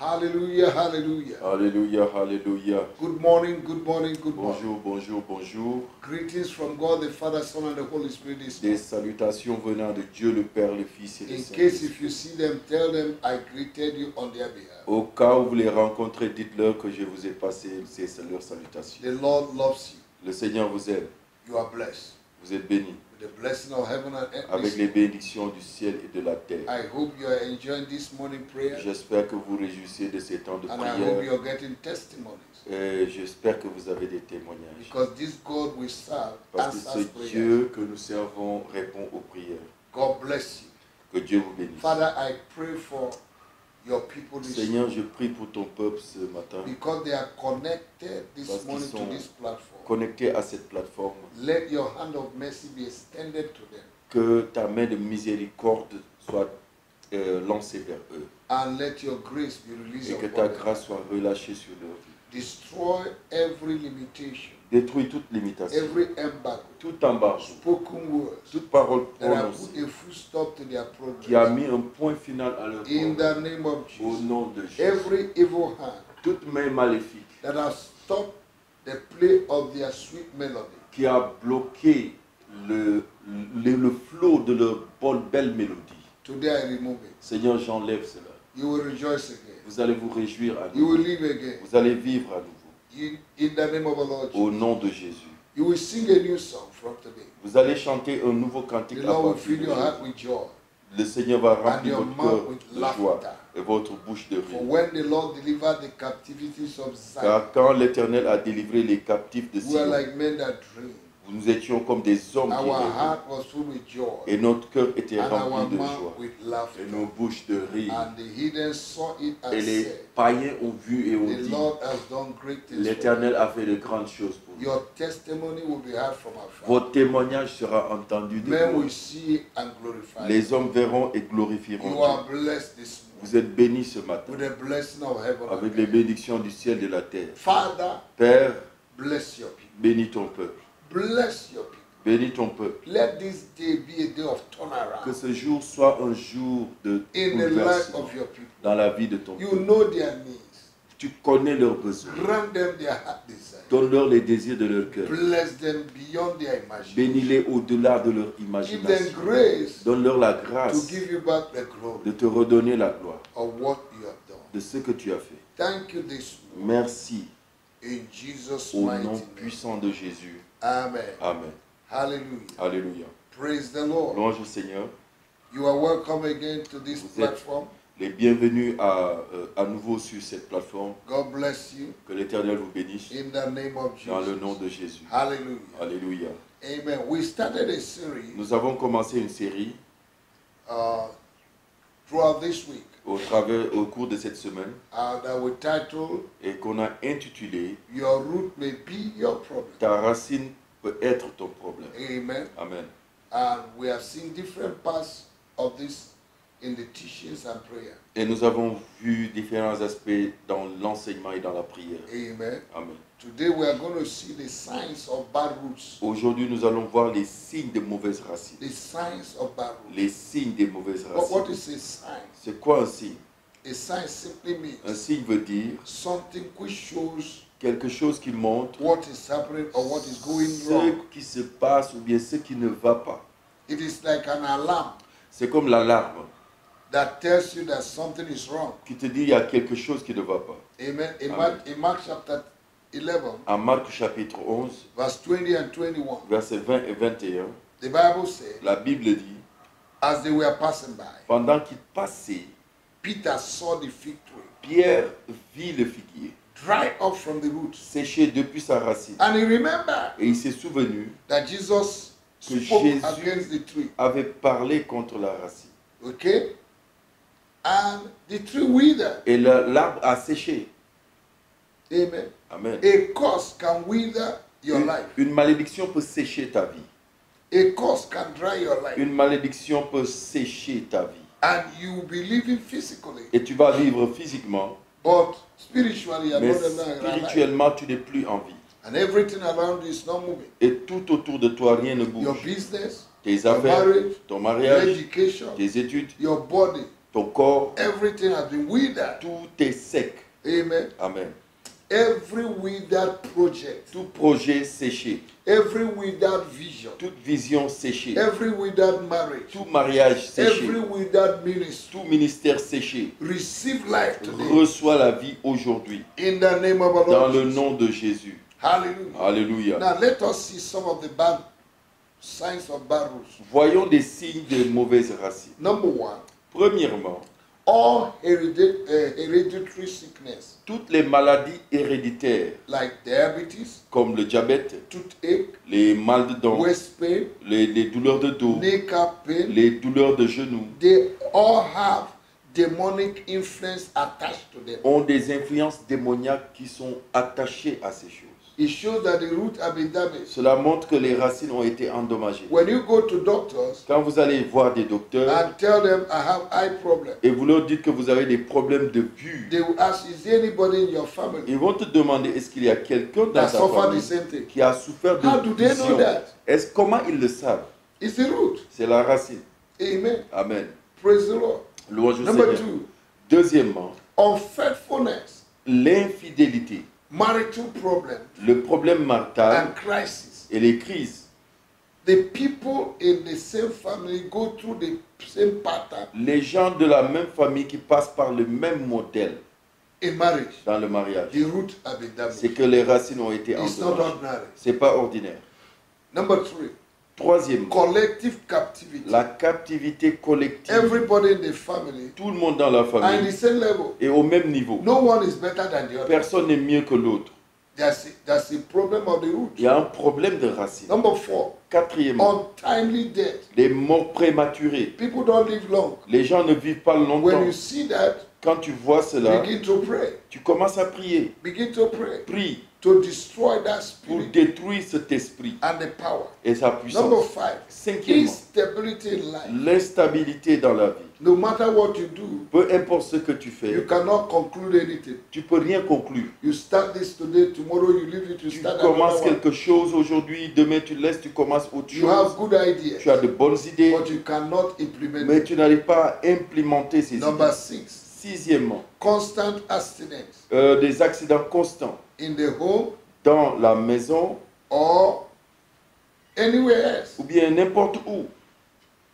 Hallelujah, hallelujah. Alléluia, alléluia. Good morning, good morning, good morning. Bonjour, bonjour, bonjour. Greetings from God the Father, Son and the Holy Spirit this Des morning. salutations venant de Dieu le Père, le Fils et le In case Saint-Esprit. if you see them, tell them I greeted you on their behalf. Au cas où vous les rencontrez, dites-leur que je vous ai passé leurs salutations. The Lord loves you. Le Seigneur vous aime. You are blessed. Vous êtes bénis With the blessing of heaven and earth. avec this les morning. bénédictions du ciel et de la terre. I hope you are enjoying this morning prayer. J'espère que vous réjouissez de ces temps de And I hope you prière. are getting testimonies. Et j'espère que vous avez des témoignages. Because this God we serve Parce que answers ce prayer. Dieu que nous servons répond aux prières. God bless you. Que Dieu vous bénisse. Father, I pray for your people this Seigneur, morning. je prie pour ton peuple ce matin, Because they are connected this Parce qu'ils morning to sont this platform. connectés à cette plateforme. Let your hand of mercy be extended to them. Que ta main de miséricorde soit lancée vers eux. And let your grace be released Et que upon ta them. grâce soit relâchée sur leur vie. Destroy every limitation, Détruis toute limitation, every embargo, tout embargo, spoken words toute parole that have prononcée put a full stop to their qui a progress. mis un point final à leur In progrès. the name of Au Jesus. nom de Jésus. Every evil hand Toute main maléfique that has stopped the play of their sweet melody. qui a bloqué le flot de leur belle mélodie. Today I remove it. Seigneur, j'enlève cela. You will rejoice again. Vous allez vous réjouir à You will nouveau. live again. Vous allez vivre à nouveau. In the name of the Lord Au Jesus. nom de Jésus. You will sing a new song from today. Vous allez chanter un nouveau cantique The à Lord will partir fill de your heart aujourd'hui. with joy. Le Seigneur va And remplir your votre mouth cœur with de joie laughter. et votre bouche de For rire. when the Lord delivered the captivities of Zion, Car quand l'Éternel a délivré les captifs de we are Sion, like men that dream. nous étions comme des hommes qui Our rêvaient. heart was full with joy. Et notre cœur était And our rempli de mouth joie. with Et laughter. nos bouches de rire. And the heathen saw it Et and les said, païens ont vu et ont the dit, Lord has done great things. for l'Éternel a fait de grandes choses pour you. nous. Your testimony will be heard from afar. Votre témoignage sera entendu de Men loin. will see and glorify Les you. hommes verront et glorifieront You Dieu. are blessed this morning Vous êtes bénis ce matin with the blessing of heaven. avec and les earth. bénédictions du ciel et de la terre. Father, Père, bless your people. bénis ton peuple. Bless your people. Bénis ton peuple. Let this day be a day of Que turnaround ce jour soit un jour de in the life bouleversement of your people. dans la vie de ton You peuple. know their needs. Tu connais leurs besoins. Grant them their heart desire. Donne-leur les désirs de leur cœur. Bless them beyond their imagination. Bénis-les au-delà de leur Give them imagination. grace Donne-leur la to grâce give you back the glory de te redonner la gloire of what you have done. de ce que tu as fait. Thank you this morning. Merci In Jesus' au mighty nom name. puissant de Jésus. Amen. Amen. Hallelujah. Alléluia. Praise the Lord. Louange au Seigneur. You are welcome again to this Vous êtes platform. les bienvenus à nouveau sur cette plateforme. God bless you Que l'Éternel vous bénisse in the name of dans le nom Jesus. de Jésus. Hallelujah. Alléluia. Amen. We started a series Nous avons commencé une série throughout this week au cours de cette semaine that we titled et qu'on a intitulé Your Root May Be Your Problem. Ta racine peut être ton problème. Amen. Amen. And we have seen different parts of this in the teachings and prayer. Et nous avons vu différents aspects dans l'enseignement et dans la prière. Amen. Amen. Today we are going to see the signs of bad roots. Aujourd'hui, nous allons voir les signes des mauvaises racines. The signs of bad roots. Les signes des mauvaises What racines. is a sign? C'est quoi un signe? A sign simply Un means signe veut dire something which shows quelque chose qui montre what is happening or what is going ce wrong. qui se passe ou bien ce qui ne va pas. It is like an alarm C'est comme l'alarme that tells you that something is wrong. qui te dit il y a quelque chose qui ne va pas. Amen. In Amen. Mark chapter 11, En Marc chapitre 11, verse 20 and 21, versets 20 et 21, the Bible says, la Bible dit, as they were passing by, pendant qu'il passait, Peter saw the fig tree Pierre vit le figuier dry up from the roots. séché depuis sa racine. And he remembered Et il s'est souvenu that Jesus que spoke Jésus against the tree. avait parlé contre la racine. Okay? And the tree withered. Et l'arbre a séché. Amen. Amen. A curse can wither your life. Une malédiction peut sécher ta vie. A curse can dry your life. Une malédiction peut sécher ta vie. And you will be living physically. Et tu vas vivre physiquement, But spiritually, you are mais not alive. spirituellement, tu n'es plus en vie. And everything around you is not moving. Et tout autour de toi, rien ne Your bouge. business, Tes your affaires, marriage, ton your mariage, education, tes études, your body, ton corps, everything has been withered. tout est sec. Amen. Amen. Every withered project, Tout projet séché, every withered vision, toute vision séchée, every withered marriage, tout mariage séché, every withered ministry, tout ministère séché, receive life today reçoit la vie aujourd'hui in the name of our dans Lord le Jesus. nom de Jésus. Hallelujah. Alléluia. Now let us see some of the bad signs of bad roots. Voyons des signes de mauvaises racines. Number one, Premièrement, all hereditary sickness toutes les maladies héréditaires like diabetes, comme le diabète, toothache, les mal de dents, waist pain, les douleurs de dos, neck pain, les douleurs de genoux, they all have demonic influence attached to them. ont des influences démoniaques qui sont attachées à ces choses. It shows that the root have been damaged. Cela montre que les racines ont été endommagées. When you go to doctors Quand vous allez voir des docteurs and tell them I have eye problem, et vous leur dites que vous avez des problèmes de vue, they will ask, is there anybody in your family ils vont te demander est-ce qu'il y a quelqu'un dans that ta suffered the famille same thing? qui a souffert How do de they know vision. that? Comment ils le savent? It's the root. C'est la racine. Amen. Amen. Praise the Lord. Louange au Number Seigneur. 2, Deuxièmement, unfaithfulness, l'infidélité, marital problem, le problème marital and crisis. et les crises. The people in the same family go through the same pattern Les gens de la même famille qui passent par le même modèle in marriage. dans le mariage. The root have been C'est damaged. que les racines ont été It's not endommagées. ordinary. C'est pas ordinaire. Number 3, Troisièmement, collective captivity. la captivité collective. Everybody in the family Tout le monde dans la are in famille the same level. est au même niveau. No one is better than the other. Personne n'est mieux que l'autre. That's a problem of the root. Il y a un problème de racines. Number 4, Quatrièmement, untimely death. les morts prématurées. People don't live long. Les gens ne vivent pas When longtemps. you see that, Quand tu vois cela, begin to pray. tu commences à prier. Begin to pray Prie to destroy that pour spirit détruire cet esprit and the power. et sa Number puissance. 5, Cinquièmement, instability in life. l'instabilité dans la vie. No matter what you do, Peu importe ce que tu you fais, cannot conclude anything. tu peux rien conclure. You start this today, tomorrow you leave it, you Tu start commences another one. quelque chose aujourd'hui, demain tu laisses, tu commences autre You have chose. good ideas, Tu as de bonnes idées, but you cannot implement mais it. tu n'arrives pas à implémenter ces Number idées. 6, Sixièmement, constant abstinence des accidents constants in the home dans la maison or anywhere else. ou bien n'importe où.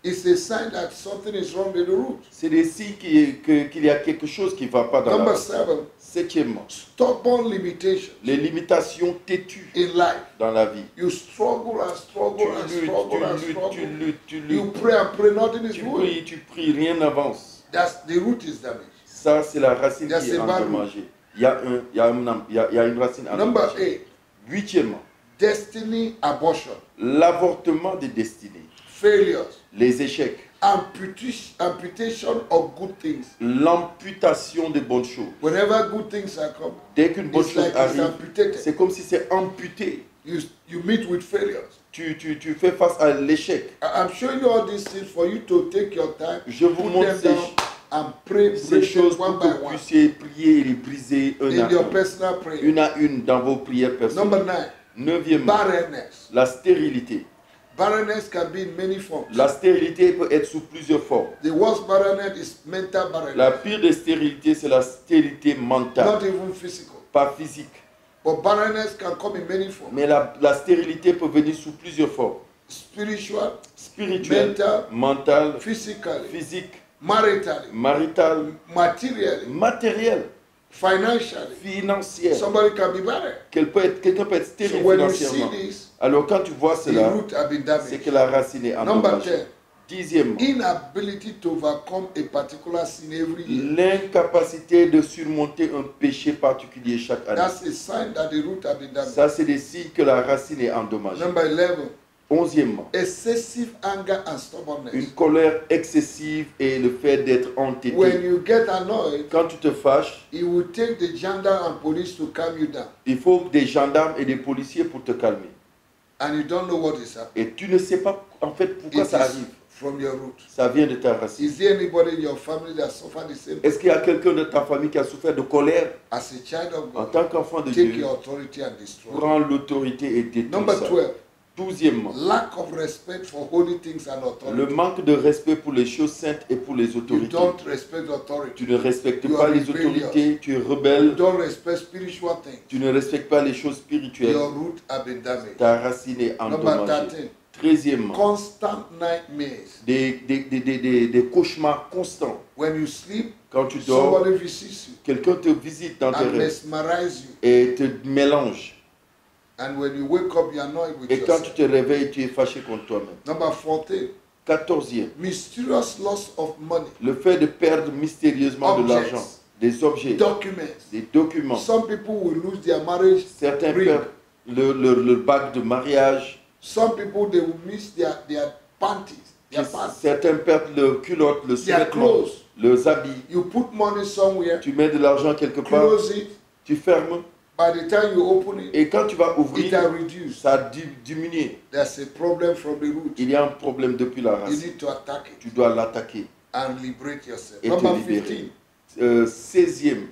It's a sign that something is wrong with the root. C'est des signes qu'il y a quelque chose qui ne va pas dans la Number vie. 7, Septièmement, stubborn limitations les limitations têtues in life. dans la vie. You struggle and Tu struggle and luttes, struggle and tu luttes, tu struggle. luttes, tu You luttes. pray and pray, nothing is moving. Tu pries, rien n'avance. That's the root is damaged. Ça, c'est la racine That's qui est a bad endommagée. Il y a une racine Number endommagée. 8, Huitièmement, destiny abortion, l'avortement des destinées, failures, les échecs, amputation of good things. l'amputation des bonnes choses. Whenever good things are come, Dès qu'une bonne it's chose like it's arrive, amputated. c'est comme si c'est amputé. You meet with failures. Tu fais face à l'échec. I'm showing you all these things for you to take your time, Je vous put montre them down, and pray, ces break choses them one pour by que vous one puissiez prier et les briser un in à your un, personal prayer. une à une dans vos prières Number personnelles. 9, Neuvièmement, barrenness. la stérilité. Barrenness can be in many forms. La stérilité peut être sous plusieurs formes. The worst barrenness is mental La barrenness, pire des stérilités, c'est la stérilité mentale, not even physical. pas physique. But barrenness can come in many forms. Mais la stérilité peut venir sous plusieurs formes. Spiritual, Spirituelle, mental, mentale, physically, physique, maritally, maritale, materially, matérielle, financially. financière. Somebody can be barren. Quelqu'un peut être So stérile when you see financièrement. this, Alors quand tu vois the cela, root have been c'est damaged. que la racine est Number endommagée. 10, Dixièmement, inability to overcome a particular sin every year. l'incapacité de surmonter un péché particulier chaque année. That's a sign that the root have been damaged. Ça, c'est des signes que la racine est endommagée. Number 11, Onzièmement, excessive anger and stubbornness. une colère excessive et le fait d'être entêté. When you get annoyed, Quand tu te fâches, it will take the gendarme and police to calm you down. il faut des gendarmes et des policiers pour te calmer. And you don't know what is happening. Et tu ne sais pas en fait pourquoi It ça is arrive. from your root. Ça vient de ta racine. Is there anybody in your family that suffered the same? Est-ce qu'il y a quelqu'un de ta famille qui a souffert de colère? As a child of En God, tant qu'enfant de take Dieu, your authority and destroy. prends l'autorité et détruis Number ça. 12, 12e, lack of respect for holy things and le authority. manque de respect pour les choses saintes et pour les You autorités. don't respect authority. Tu ne respectes You pas are les rebellious. autorités, tu es You rebelle, don't respect spiritual things. tu ne respectes pas les choses spirituelles. Your root have been damaged. Ta racine est Number endommagée. 13. 13e, Constant nightmares. des cauchemars constants. When you sleep, Quand tu dors, somebody visits you quelqu'un te visite dans tes and rêves mesmerize you. et te mélange. And when you wake up, you are annoyed with Et quand tu yourself. te réveilles, tu es fâché contre toi-même. Number 14. 14e, Mysterious loss of money, le fait de perdre mystérieusement de Objects. l'argent, des objets, documents. des documents. Some people will lose their marriage Certains ring. perdent le bac de mariage. Some people, they will miss their panties, their pants, Certains perdent le culotte, le their sous-vêtement, clothes. les habits. You put money somewhere, Tu mets de l'argent quelque part, close it. tu fermes. By the time you open it, Et quand tu vas it ouvrir, has reduced. ça a diminué. There's a problem from the root. Il y a un problème depuis la You racine. need to attack Tu it dois l'attaquer and liberate yourself. et Number te libérer. 15. 16e,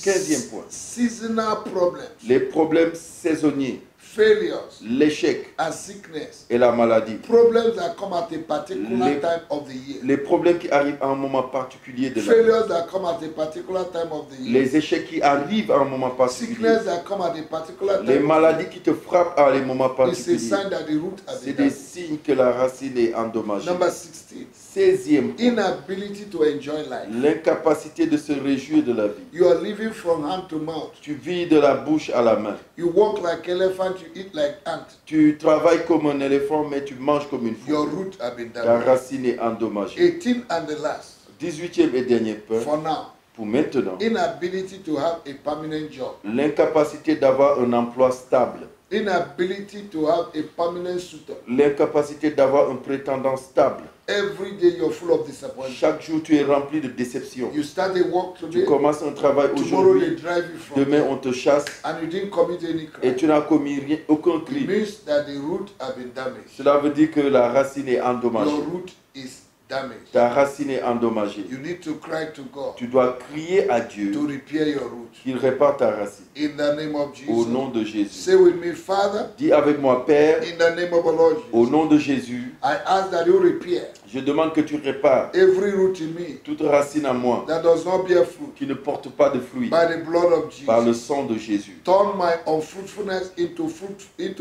15e point. Seasonal problems, Les problèmes saisonniers, failures, l'échec and sickness. et la maladie. Problems that come at a particular Les- time of the year. Les problèmes qui arrivent à un moment particulier de l'année. Failures that come at a particular time of the year. Les échecs qui arrivent à un moment particulier. Sickness that come at a particular time Les of the maladies qui te frappent à un moment year. It's a particulier. sign that the root has C'est been des damaged. signes que la racine est endommagée. Number 16. 16e point. Inability to enjoy life. L'incapacité de se réjouir de la vie. You are living from hand to mouth. Tu vis de la bouche à la main. You walk like elephant, you eat like ant. Tu travailles comme un éléphant, mais tu manges comme une Your fourmi. root have been Ta damaged. racine est endommagée. 18 and the last. 18e et dernier point. For now, Pour maintenant, inability to have a permanent job. l'incapacité d'avoir un emploi stable. Inability to have a permanent suitor. L'incapacité d'avoir un prétendant stable. Every day you're full of disappointment. Chaque jour, tu es rempli de déception. You start a work Tu today, commences un travail tomorrow they aujourd'hui, drive you from demain there, on te chasse and you didn't commit any et crime. tu n'as commis aucun It crime. means that the root have been damaged. Cela veut dire que la racine est endommagée. Your root is damaged. Ta racine est endommagée. You need to cry to God Tu dois crier à Dieu to repair your root. qu'il répare ta racine. In the name of Au Jesus. nom de Jésus. Say with me, Father, Dis avec moi, Père, in the name of the Lord au Jesus, nom de Jésus, I ask that you repair je demande que tu répares every root in me toute racine à moi that does not bear fruit qui ne porte pas de fruits by the blood of par le Jesus. sang de Jésus. Turn my unfruitfulness into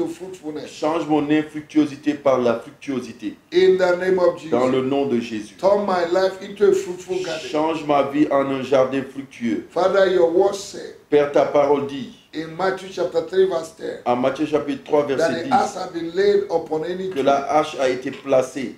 fruitfulness. Change mon infructuosité par la fructuosité. In the name of Dans Jesus. le nom de Jésus. Turn my life into a fruitful garden. Change ma vie en un jardin fructueux. Father, your word said Père, ta parole dit, in Matthew chapter 3 verse 10 en Matthieu chapitre 3, that verset the 10, axe have been laid upon any que tree, la hache a été placée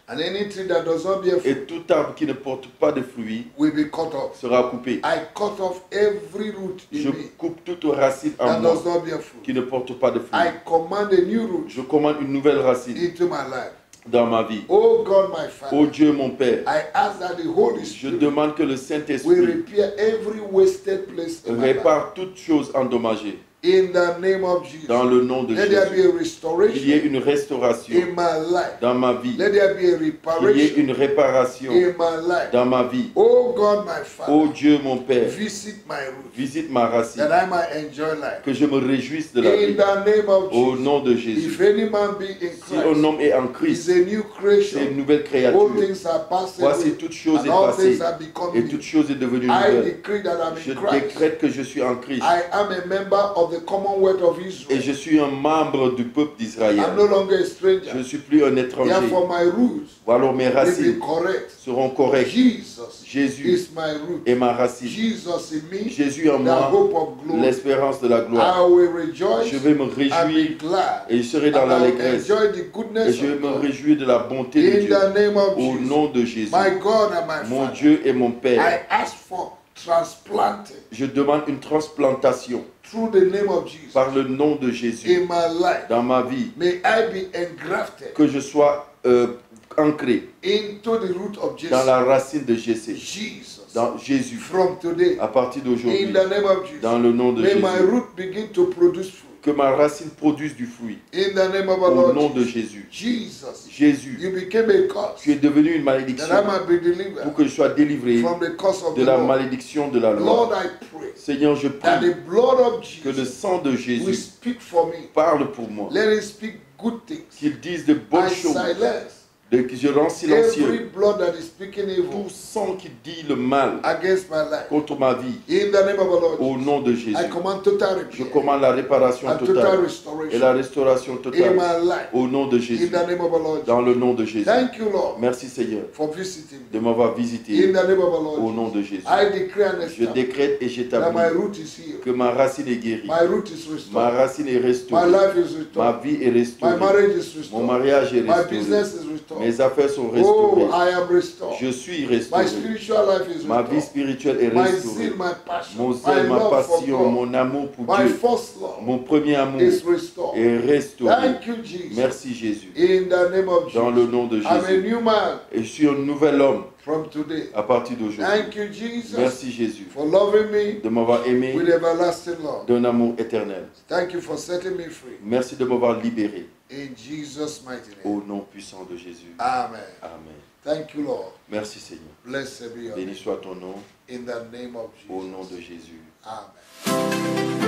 and any tree that does not bear fruit et tout arbre qui ne porte pas de fruits will be cut off. sera coupé. I cut off every root Je in me coupe toute racine en that moi does not bear fruit. qui ne porte pas de fruits. I command a new root Je commande une nouvelle racine into my life. dans ma vie. Oh God, my Ô Father, Dieu mon Père, I ask that the Holy je Spirit demande que le will Saint-Esprit repair every wasted place in my life. répare toutes choses endommagées In the name of Jesus. dans le nom de Let there be Jésus. a Qu'il y ait restoration une restauration in my life. dans ma vie. Let there be a Qu'il y ait reparation une réparation in my life. dans ma vie. Oh God, my Ô Father, Dieu mon Père, visit my root visite ma racine, that I might enjoy life. que je me réjouisse de la In vie. the name of Au Jesus. nom de If Jésus. any man be in Si un Christ, homme est en is Christ, a new c'est creation. une nouvelle All créature. things are passed Voici, away, toute chose est and all passée things are become et new. toute chose est devenue I nouvelle. decree that I'm Je in Christ. décrète que je suis en Christ I am a member of the Commonwealth of et Israel. je suis un membre du peuple d'Israël. I'm no longer a Je stranger. ne suis plus un étranger. Therefore, my roots Alors mes will be racines correct. seront correctes. Jesus Jésus is my root. est ma racine. Jesus in me, Jésus en the moi, hope of glory. l'espérance de la gloire. I will rejoice Je vais me and be réjouir glad. et je serai dans And I will l'allégresse. enjoy the Et goodness je vais of me God. réjouir de la bonté de In Dieu. the name of Au Jesus. nom de Jésus. My God and my Mon Father, Dieu et mon Père. I ask for transplanting Je demande une transplantation through the name of Jesus par le nom de Jésus in my life. dans ma vie. May I be engrafted Que je sois ancré into the root of dans Jesus. la racine de Jessé. Jesus. Dans Jésus. From today, À partir d'aujourd'hui. in the name of Jesus. Dans le nom de May my Jésus. root begin to produce fruit. Que ma racine produise du fruit. In the name of our Au Lord nom de Jesus. Jésus. Jesus, Jésus. you became a curse Tu es devenu une that malédiction I might be pour delivered que je sois délivré from the curse of de the la Lord. malédiction de la Lord, loi. I pray Seigneur, je that prie the blood of que le Jesus sang de will Jésus speak for me. parle pour moi. Let it speak good things. qu'ils disent de bonnes I choses, silence que je rends silencieux every blood that is speaking evil tout sang qui dit le mal against my life. contre ma vie. In the name of the Lord Au Jesus, nom de Jésus, I command total je repair commande la réparation and total totale et restoration la restauration in totale my life. au nom de In Jésus, the name of the Lord dans Jesus. le nom de Jésus. Thank you, Lord, Merci Seigneur for visiting de me. m'avoir In visité the name of the Lord au nom Jesus, de Jésus. I decree and Je establish décrète et that my j'établis root is healed. que ma racine est guérie, My root is ma restored. racine est My restaurée, life is ma restored. vie est My restaurée, marriage is mon restored. mariage est My restauré, business is restored. mes affaires sont Oh, restaurées, I am restored. je suis My restauré, spiritual life is ma vie restored. spirituelle est My restaurée, zeal, my passion, mon my zèle, ma love for passion, God, mon amour pour my Dieu, first love mon premier amour is restored. est restauré. Thank you, Jesus. Merci Jésus. In the name of Dans le Jesus. nom de I'm a Jésus. new man Et je suis un nouvel homme from today. à partir d'aujourd'hui. Thank you, Jesus, Merci Jésus for loving me de m'avoir aimé with everlasting love. d'un amour éternel. Thank you for setting me free. Merci de m'avoir libéré In Jesus' mighty name. au nom puissant de Jésus. Amen. Amen. Thank you, Lord. Merci Seigneur. Blessed be your Béni name. soit ton nom In the name of au nom Jesus. de Jésus. Amen.